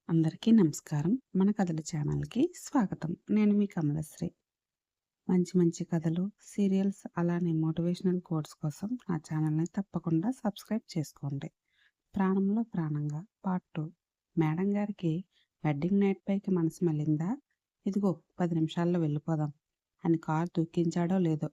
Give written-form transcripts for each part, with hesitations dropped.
అందరికీ నమస్కారం. మన కథల ఛానల్‌కి స్వాగతం. నేను మీ కమలశ్రీ. మంచి మంచి కథలు, సీరియల్స్ అలానే మోటివేషనల్ కోట్స్ కోసం నా ఛానల్‌ని తప్పకుండా సబ్స్క్రైబ్ చేసుకోండి. ప్రాణంలో ప్రాణంగా పార్ట్ 2. మేడం గారికి వెడ్డింగ్ నైట్ పైకి మనసు మళ్ళిందా? ఇదిగో 10 నిమిషాల్లో వెళ్ళిపోదాం అని కారు దూకించాడో లేదో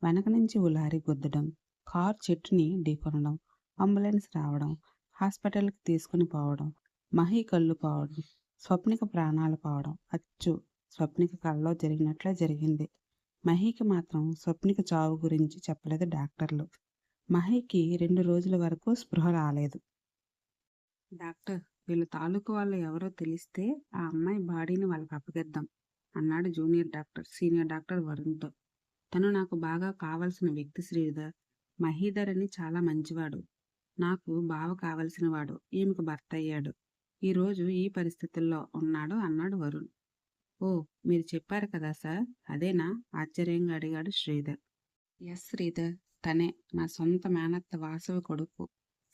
వెనక నుంచి ఓ లారీ గుద్దడం, కారు చెట్టుని ఢీకొనడం, అంబులెన్స్ రావడం, హాస్పిటల్‌కి తీసుకుని పోవడం, మహి కళ్ళు పోవడం, స్వప్నిక ప్రాణాలు పోవడం అచ్చు స్వప్నిక కలలో జరిగినట్లే జరిగింది. మహికి మాత్రం స్వప్నిక చావు గురించి చెప్పలేదు డాక్టర్లు. మహికి 2 రోజుల వరకు స్పృహ రాలేదు. డాక్టర్, వీళ్ళ తాలూకు వాళ్ళు ఎవరో తెలిస్తే ఆ అమ్మాయి బాడీని వాళ్ళకి అప్పగిద్దాం అన్నాడు జూనియర్ డాక్టర్ సీనియర్ డాక్టర్ వరుణ్తో. తను నాకు బాగా కావలసిన వ్యక్తి శ్రీధర్. మహీధర్ అని చాలా మంచివాడు. నాకు బావ కావలసినవాడు. ఈమెకు భర్త అయ్యాడు. ఈరోజు ఈ పరిస్థితుల్లో ఉన్నాడు అన్నాడు వరుణ్. ఓ, మీరు చెప్పారు కదా సార్, అదేనా? ఆశ్చర్యంగా అడిగాడు శ్రీధర్. ఎస్ శ్రీధర్, తనే. నా సొంత మేనత్త వాసవి కొడుకు.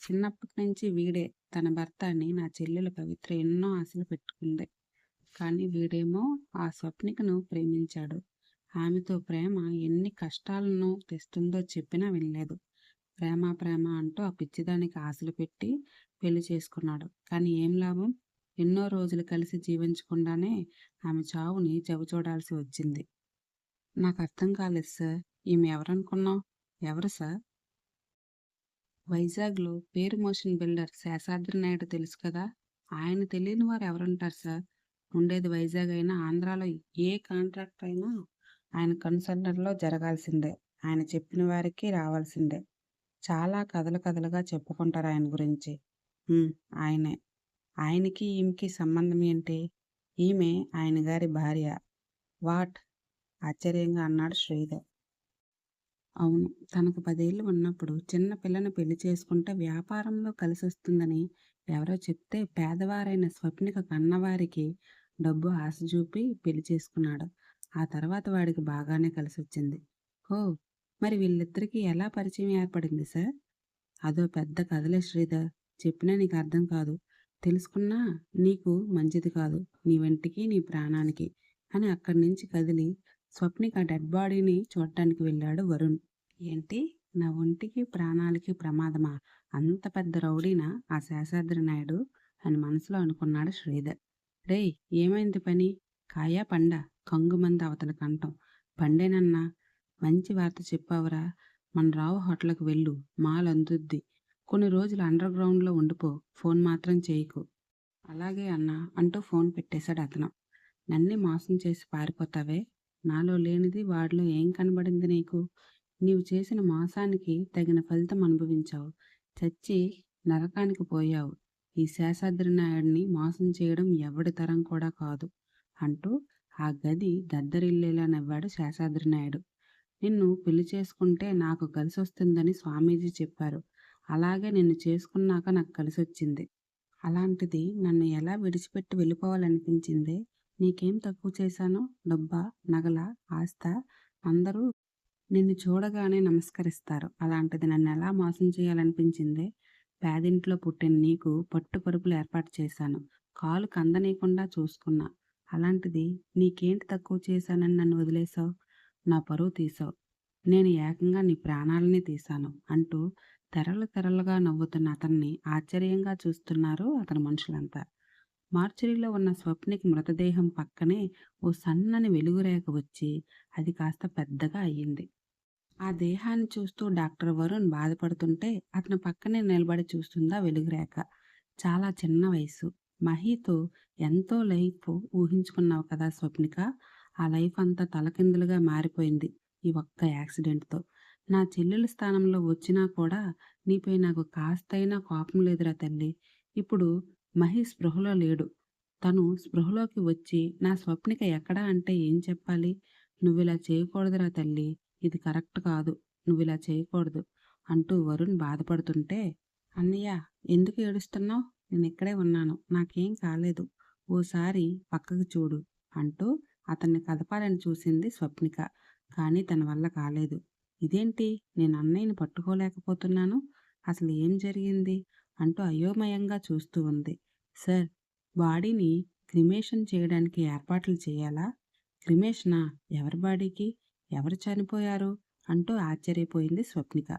చిన్నప్పటి నుంచి వీడే తన భర్త అని నా చెల్లెలు పవిత్ర ఎన్నో ఆశలు పెట్టుకుంది. కానీ వీడేమో ఆ స్వప్నికను ప్రేమించాడు. ఆమెతో ప్రేమ ఎన్ని కష్టాలను తెస్తుందో చెప్పినా వినలేదు. ప్రేమ ప్రేమ అంటూ ఆ పిచ్చిదానికి ఆశలు పెట్టి పెళ్లి చేసుకున్నాడు. కానీ ఏం లాభం? ఎన్నో రోజులు కలిసి జీవించకుండానే ఆమె చావుని చవిచూడాల్సి వచ్చింది. నాకు అర్థం కాలేదు సార్. ఈమె ఎవరనుకున్నావు? ఎవరు సార్? వైజాగ్లో పేరు మోషన్ బిల్డర్ శేషాద్రి నాయుడు తెలుసు కదా. ఆయన తెలియని వారు ఎవరుంటారు సార్? ఉండేది వైజాగ్ అయినా ఆంధ్రాలో ఏ కాంట్రాక్ట్ అయినా ఆయన కన్సల్టర్లో జరగాల్సిందే. ఆయన చెప్పిన వారికి రావాల్సిందే. చాలా కథలు కథలుగా చెప్పుకుంటారు ఆయన గురించి. ఆయనే. ఆయనకి ఈమెకి సంబంధం ఏంటి? ఈమె ఆయన గారి భార్య. వాట్? ఆశ్చర్యంగా అన్నాడు శ్రీధర్. అవును, తనకు 10 ఏళ్ళు ఉన్నప్పుడు చిన్న పిల్లని పెళ్లి చేసుకుంటే వ్యాపారంలో కలిసొస్తుందని ఎవరో చెప్తే పేదవారైన స్వప్నిక కన్నవారికి డబ్బు ఆశ చూపి పెళ్లి చేసుకున్నాడు. ఆ తర్వాత వాడికి బాగానే కలిసొచ్చింది. ఓ, మరి వీళ్ళిద్దరికీ ఎలా పరిచయం ఏర్పడింది సార్? అదో పెద్ద కథలే శ్రీధర్. చెప్పినా నీకు అర్థం కాదు. తెలుసుకున్నా నీకు మంచిది కాదు. నీ వెంటికి నీ ప్రాణానికి అని అక్కడి నుంచి కదిలి స్వప్నిక డెడ్ బాడీని చూడటానికి వెళ్ళాడు వరుణ్. ఏంటి? నా ఒంటికి ప్రాణాలకి ప్రమాదమా? అంత పెద్ద రౌడీనా ఆ శేషాద్రి నాయుడు అని మనసులో అనుకున్నాడు శ్రీధర్. రేయ్, ఏమైంది పని? కాయా పండా? కంగుమంది అవతల కంఠం. పండేనన్నా. మంచి వార్త చెప్పావురా. మన రావు హోటల్కి వెళ్ళు. మాల్ అందుద్ది. కొన్ని రోజులు అండర్ గ్రౌండ్లో ఉండిపో. ఫోన్ మాత్రం చేయకు. అలాగే అన్నా అంటూ ఫోన్ పెట్టేశాడు అతను. నన్నే మోసం చేసి పారిపోతావే? నాలో లేనిది వాడిలో ఏం కనబడింది నీకు? నీవు చేసిన మోసానికి తగిన ఫలితం అనుభవించావు. చచ్చి నరకానికి పోయావు. ఈ శేషాద్రి నాయుడిని మోసం చేయడం ఎవడి తరం కూడా కాదు అంటూ ఆ గది దద్దరిల్లేలా నవ్వాడు శేషాద్రి నాయుడు. నిన్ను పెళ్లి చేసుకుంటే నాకు కలిసొస్తుందని స్వామీజీ చెప్పారు. అలాగే నిన్ను చేసుకున్నాక నాకు కలిసొచ్చింది. అలాంటిది నన్ను ఎలా విడిచిపెట్టి వెళ్ళిపోవాలనిపించిందే? నీకేం తక్కువ చేశాను? డబ్బా, నగలా, ఆస్తా? అందరూ నిన్ను చూడగానే నమస్కరిస్తారు. అలాంటిది నన్ను ఎలా మోసం చేయాలనిపించిందే? పేదింట్లో పుట్టిన నీకు పట్టు పరుపులు ఏర్పాటు చేశాను. కాలు కందనీయకుండా చూసుకున్నా. అలాంటిది నీకేంటి తక్కువ చేశానని నన్ను వదిలేశావు? నా పరువు తీసావు. నేను ఏకంగా నీ ప్రాణాలని తీశాను అంటూ తెరలు తెరలుగా నవ్వుతున్న అతన్ని ఆశ్చర్యంగా చూస్తున్నారు అతని మనుషులంతా. మార్చురీలో ఉన్న స్వప్నికి మృతదేహం పక్కనే ఓ సన్నని వెలుగురేఖ వచ్చి అది కాస్త పెద్దగా అయ్యింది. ఆ దేహాన్ని చూస్తూ డాక్టర్ వరుణ్ బాధపడుతుంటే అతని పక్కనే నిలబడి చూస్తుందా వెలుగురేఖ. చాలా చిన్న వయసు. మహీతో ఎంతో లైఫ్ ఊహించుకున్నావు కదా స్వప్నిక. ఆ లైఫ్ అంతా తలకిందులుగా మారిపోయింది ఈ ఒక్క యాక్సిడెంట్తో. నా చెల్లెల స్థానంలో వచ్చినా కూడా నీపై నాకు కాస్తైనా కోపం లేదురా తల్లి. ఇప్పుడు మహి స్పృహలో లేడు. తను స్పృహలోకి వచ్చి నా స్వప్నిక ఎక్కడా అంటే ఏం చెప్పాలి? నువ్విలా చేయకూడదురా తల్లి. ఇది కరెక్ట్ కాదు. నువ్విలా చేయకూడదు అంటూ వరుణ్ బాధపడుతుంటే, అన్నయ్య, ఎందుకు ఏడుస్తున్నావు? నేనిక్కడే ఉన్నాను. నాకేం కాలేదు. ఓసారి పక్కకు చూడు అంటూ అతన్ని కదపాలని చూసింది స్వప్నిక. కానీ తన వల్ల కాలేదు. ఇదేంటి, నేను అన్నయ్యని పట్టుకోలేకపోతున్నాను? అసలు ఏం జరిగింది? అంటూ అయోమయంగా చూస్తూ ఉంది. సార్, బాడీని క్రిమేషన్ చేయడానికి ఏర్పాట్లు చేయాలా? క్రిమేషనా? ఎవరి బాడీకి? ఎవరు చనిపోయారు? అంటూ ఆశ్చర్యపోయింది స్వప్నిక.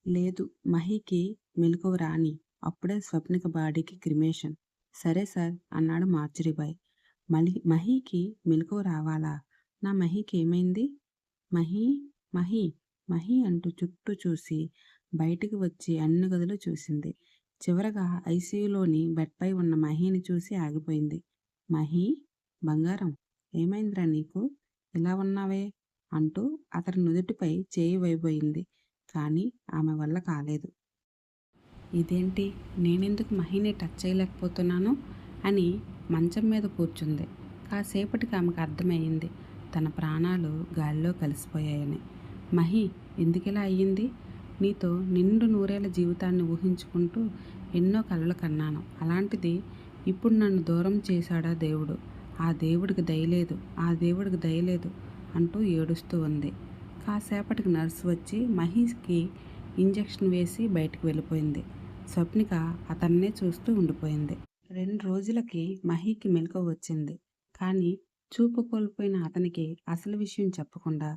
లేదు, మహీకి మెలకువ రాని. అప్పుడే స్వప్నిక బాడీకి క్రిమేషన్. సరే సార్ అన్నాడు మార్చురీబాయ్. మహీకి మెలకువ రావాలా? నా మహీకి ఏమైంది? మహీ, మహీ, మహీ అంటూ చుట్టూ చూసి బయటికి వచ్చి అన్ని గదులు చూసింది. చివరగా ఐసీయూలోని బెడ్పై ఉన్న మహీని చూసి ఆగిపోయింది. మహీ, బంగారం, ఏమైందిరా నీకు? ఇలా ఉన్నావే? అంటూ అతని నుదుటిపై చేయి వేయబోయింది. కానీ ఆమె వల్ల కాలేదు. ఇదేంటి, నేనెందుకు మహీని టచ్ చేయలేకపోతున్నాను అని మంచం మీద కూర్చుంది. కాసేపటికి ఆమెకు అర్థమయ్యింది తన ప్రాణాలు గాలిలో కలిసిపోయాయని. మహీ, ఎందుకిలా అయ్యింది? నీతో నిండు నూరేళ్ల జీవితాన్ని ఊహించుకుంటూ ఎన్నో కలలు కన్నాను. అలాంటిది ఇప్పుడు నన్ను దూరం చేశాడా దేవుడు? ఆ దేవుడికి దయలేదు, ఆ దేవుడికి దయలేదు అంటూ ఏడుస్తూ ఉంది. కాసేపటికి నర్సు వచ్చి మహీకి ఇంజెక్షన్ వేసి బయటికి వెళ్ళిపోయింది. స్వప్నిక అతన్నే చూస్తూ ఉండిపోయింది. 2 రోజులకి మహీకి మెలకువ వచ్చింది. కానీ చూపు కోల్పోయిన అతనికి అసలు విషయం చెప్పకుండా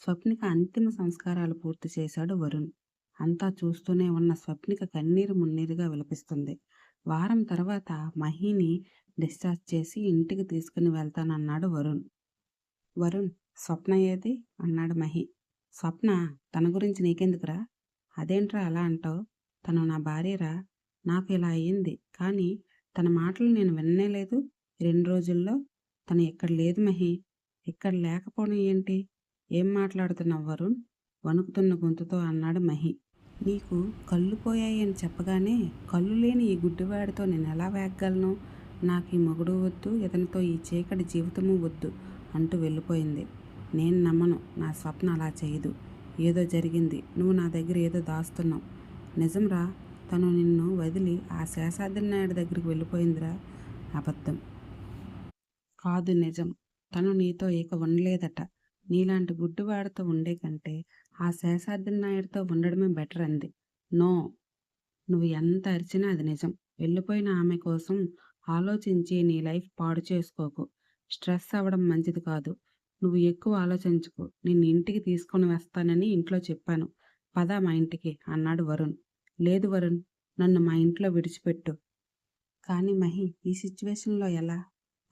స్వప్నిక అంతిమ సంస్కారాలు పూర్తి చేశాడు వరుణ్. అంతా చూస్తూనే ఉన్న స్వప్నిక కన్నీరు మున్నీరుగా విలపిస్తుంది. వారం తర్వాత మహీని డిశ్చార్జ్ చేసి ఇంటికి తీసుకుని వెళ్తానన్నాడు వరుణ్. వరుణ్, స్వప్న ఏది? అన్నాడు మహి. స్వప్న? తన గురించి నీకెందుకురా? అదేంట్రా అలా అంటావు? తను నా భార్యరా. నాకు ఇలా అయ్యింది, కానీ తన మాటలు నేను విననేలేదు. 2 రోజుల్లో తను ఇక్కడ లేదు మహి. ఇక్కడ లేకపోవడం ఏంటి? ఏం మాట్లాడుతున్నావు వరుణ్? వణుకుతున్న గొంతుతో అన్నాడు మహి. నీకు కళ్ళు పోయాయి అని చెప్పగానే కళ్ళు లేని ఈ గుడ్డివాడితో నేను ఎలా వేగగలను? నాకు ఈ మొగుడు వద్దు, ఇతనితో ఈ చీకటి జీవితము వద్దు అంటూ వెళ్ళిపోయింది. నేను నమ్మను, నా స్వప్న అలా చేయదు. ఏదో జరిగింది, నువ్వు నా దగ్గర ఏదో దాస్తున్నావు. నిజంరా, తను నిన్ను వదిలి ఆ శేషాద్రి నాయుడు దగ్గరికి వెళ్ళిపోయిందిరా. అబద్ధం కాదు, నిజం. తను నీతో ఇక ఉండలేదట. నీలాంటి గుడ్డివాడితో ఉండే కంటే ఆ శేషాద్రి నాయుడితో ఉండడమే బెటర్ అంది. నో, నువ్వు ఎంత అరిచినా అది నిజం. వెళ్ళిపోయిన ఆమె కోసం ఆలోచించి నీ లైఫ్ పాడు చేసుకోకు. స్ట్రెస్ అవ్వడం మంచిది కాదు. నువ్వు ఎక్కువ ఆలోచించుకు. నిన్ను ఇంటికి తీసుకొని వస్తానని ఇంట్లో చెప్పాను. పద మా ఇంటికి అన్నాడు వరుణ్. లేదు వరుణ్, నన్ను మా ఇంట్లో విడిచిపెట్టు. కానీ మహి, ఈ సిచ్యువేషన్లో ఎలా?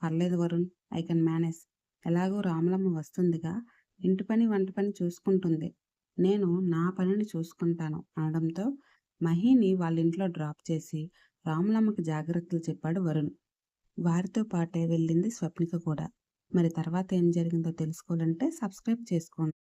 పర్లేదు వరుణ్, ఐ కెన్ మేనేజ్. ఎలాగో రాములమ్మ వస్తుందిగా, ఇంటి పని వంట పని చూసుకుంటుంది. నేను నా పనిని చూసుకుంటాను అనడంతో మహిని వాళ్ళ ఇంట్లో డ్రాప్ చేసి రాములమ్మకి జాగ్రత్తలు చెప్పాడు వరుణ్. వారితో పాటే వెళ్ళింది స్వప్నిక కూడా. మరి తర్వాత ఏం జరిగిందో తెలుసుకోవాలంటే సబ్స్క్రైబ్ చేసుకోండి.